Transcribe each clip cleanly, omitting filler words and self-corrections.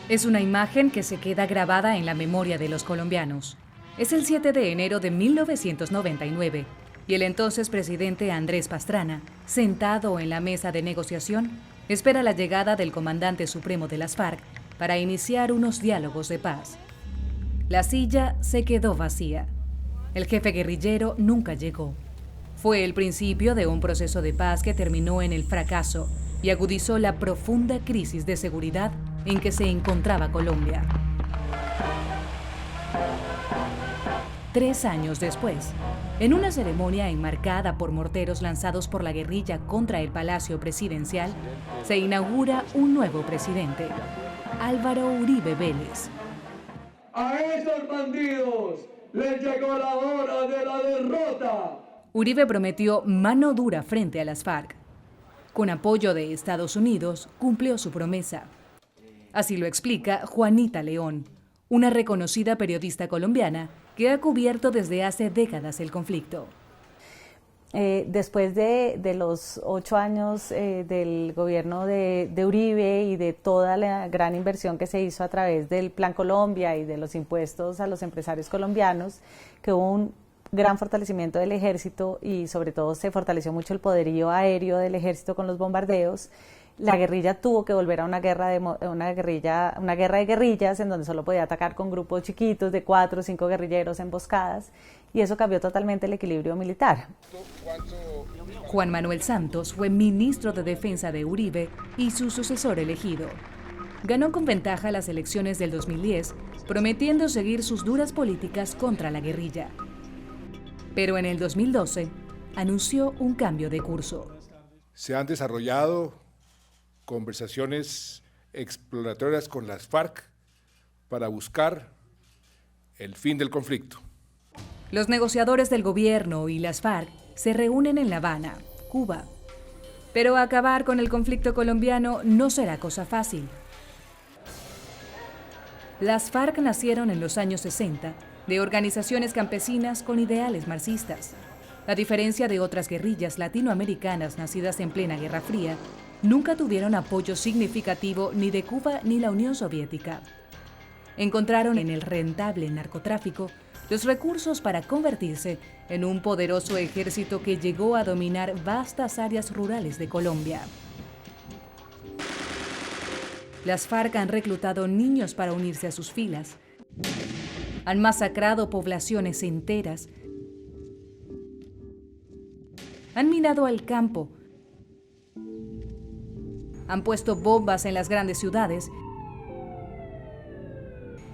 Es una imagen que se queda grabada en la memoria de los colombianos. Es el 7 de enero de 1999 y el entonces presidente Andrés Pastrana, sentado en la mesa de negociación, espera la llegada del comandante supremo de las FARC para iniciar unos diálogos de paz. La silla se quedó vacía. El jefe guerrillero nunca llegó. Fue el principio de un proceso de paz que terminó en el fracaso y agudizó la profunda crisis de seguridad en que se encontraba Colombia. 3 años después, en una ceremonia enmarcada por morteros lanzados por la guerrilla contra el Palacio Presidencial, se inaugura un nuevo presidente, Álvaro Uribe Vélez. A esos bandidos les llegó la hora de la derrota. Uribe prometió mano dura frente a las FARC. Con apoyo de Estados Unidos, cumplió su promesa. Así lo explica Juanita León, una reconocida periodista colombiana que ha cubierto desde hace décadas el conflicto. Después de los 8 años del gobierno de Uribe y de toda la gran inversión que se hizo a través del Plan Colombia y de los impuestos a los empresarios colombianos, que hubo un gran fortalecimiento del ejército y sobre todo se fortaleció mucho el poderío aéreo del ejército con los bombardeos. La guerrilla tuvo que volver a una guerra de guerrillas en donde solo podía atacar con grupos chiquitos de 4 o 5 guerrilleros emboscadas, y eso cambió totalmente el equilibrio militar. Juan Manuel Santos fue ministro de Defensa de Uribe y su sucesor elegido. Ganó con ventaja las elecciones del 2010, prometiendo seguir sus duras políticas contra la guerrilla. Pero en el 2012 anunció un cambio de curso. Se han desarrollado conversaciones exploratorias con las FARC para buscar el fin del conflicto. Los negociadores del gobierno y las FARC se reúnen en La Habana, Cuba. Pero acabar con el conflicto colombiano no será cosa fácil. Las FARC nacieron en los años 60 de organizaciones campesinas con ideales marxistas. A diferencia de otras guerrillas latinoamericanas nacidas en plena Guerra Fría, nunca tuvieron apoyo significativo ni de Cuba ni la Unión Soviética. Encontraron en el rentable narcotráfico los recursos para convertirse en un poderoso ejército que llegó a dominar vastas áreas rurales de Colombia. Las FARC han reclutado niños para unirse a sus filas, han masacrado poblaciones enteras, han minado al campo, han puesto bombas en las grandes ciudades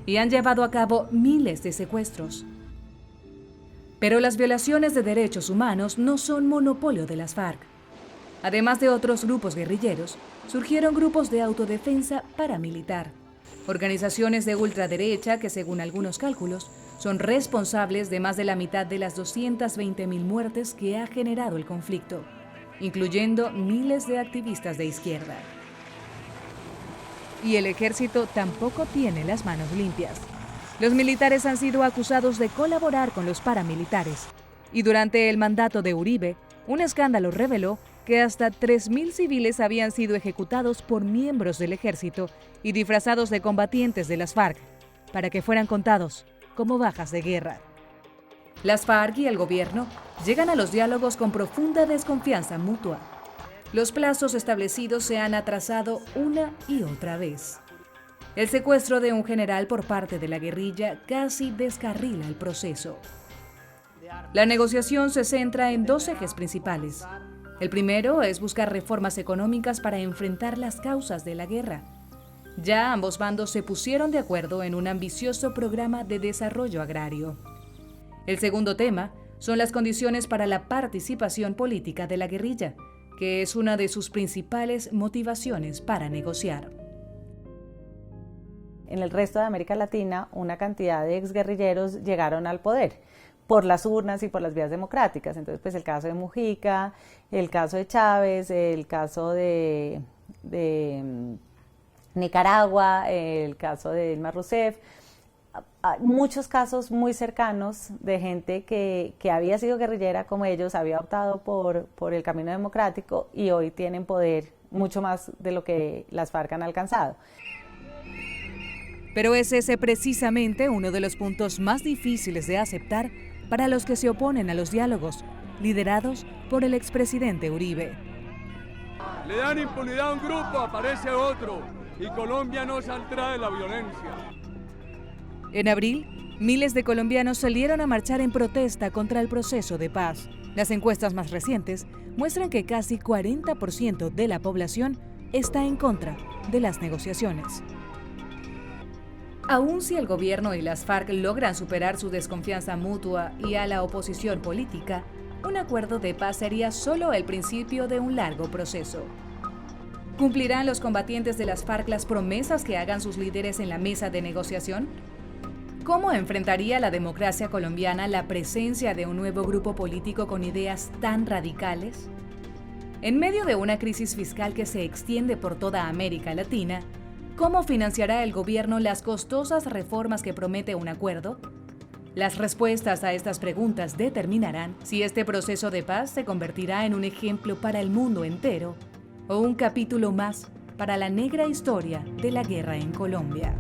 y han llevado a cabo miles de secuestros. Pero las violaciones de derechos humanos no son monopolio de las FARC. Además de otros grupos guerrilleros, surgieron grupos de autodefensa paramilitar, organizaciones de ultraderecha que, según algunos cálculos, son responsables de más de la mitad de las 220.000 muertes que ha generado el conflicto, incluyendo miles de activistas de izquierda. Y el ejército tampoco tiene las manos limpias. Los militares han sido acusados de colaborar con los paramilitares. Y durante el mandato de Uribe, un escándalo reveló que hasta 3.000 civiles habían sido ejecutados por miembros del ejército y disfrazados de combatientes de las FARC, para que fueran contados como bajas de guerra. Las FARC y el gobierno llegan a los diálogos con profunda desconfianza mutua. Los plazos establecidos se han atrasado una y otra vez. El secuestro de un general por parte de la guerrilla casi descarrila el proceso. La negociación se centra en 2 ejes principales. El primero es buscar reformas económicas para enfrentar las causas de la guerra. Ya ambos bandos se pusieron de acuerdo en un ambicioso programa de desarrollo agrario. El segundo tema son las condiciones para la participación política de la guerrilla, que es una de sus principales motivaciones para negociar. En el resto de América Latina, una cantidad de exguerrilleros llegaron al poder por las urnas y por las vías democráticas. Entonces, pues el caso de Mujica, el caso de Chávez, el caso de Nicaragua, el caso de Dilma Rousseff. Hay muchos casos muy cercanos de gente que había sido guerrillera como ellos, había optado por el camino democrático y hoy tienen poder mucho más de lo que las FARC han alcanzado. Pero es ese precisamente uno de los puntos más difíciles de aceptar para los que se oponen a los diálogos, liderados por el expresidente Uribe. Le dan impunidad a un grupo, aparece otro, y Colombia no saldrá de la violencia. En abril, miles de colombianos salieron a marchar en protesta contra el proceso de paz. Las encuestas más recientes muestran que casi 40% de la población está en contra de las negociaciones. Aun si el gobierno y las FARC logran superar su desconfianza mutua y a la oposición política, un acuerdo de paz sería solo el principio de un largo proceso. ¿Cumplirán los combatientes de las FARC las promesas que hagan sus líderes en la mesa de negociación? ¿Cómo enfrentaría la democracia colombiana la presencia de un nuevo grupo político con ideas tan radicales? En medio de una crisis fiscal que se extiende por toda América Latina, ¿cómo financiará el gobierno las costosas reformas que promete un acuerdo? Las respuestas a estas preguntas determinarán si este proceso de paz se convertirá en un ejemplo para el mundo entero o un capítulo más para la negra historia de la guerra en Colombia.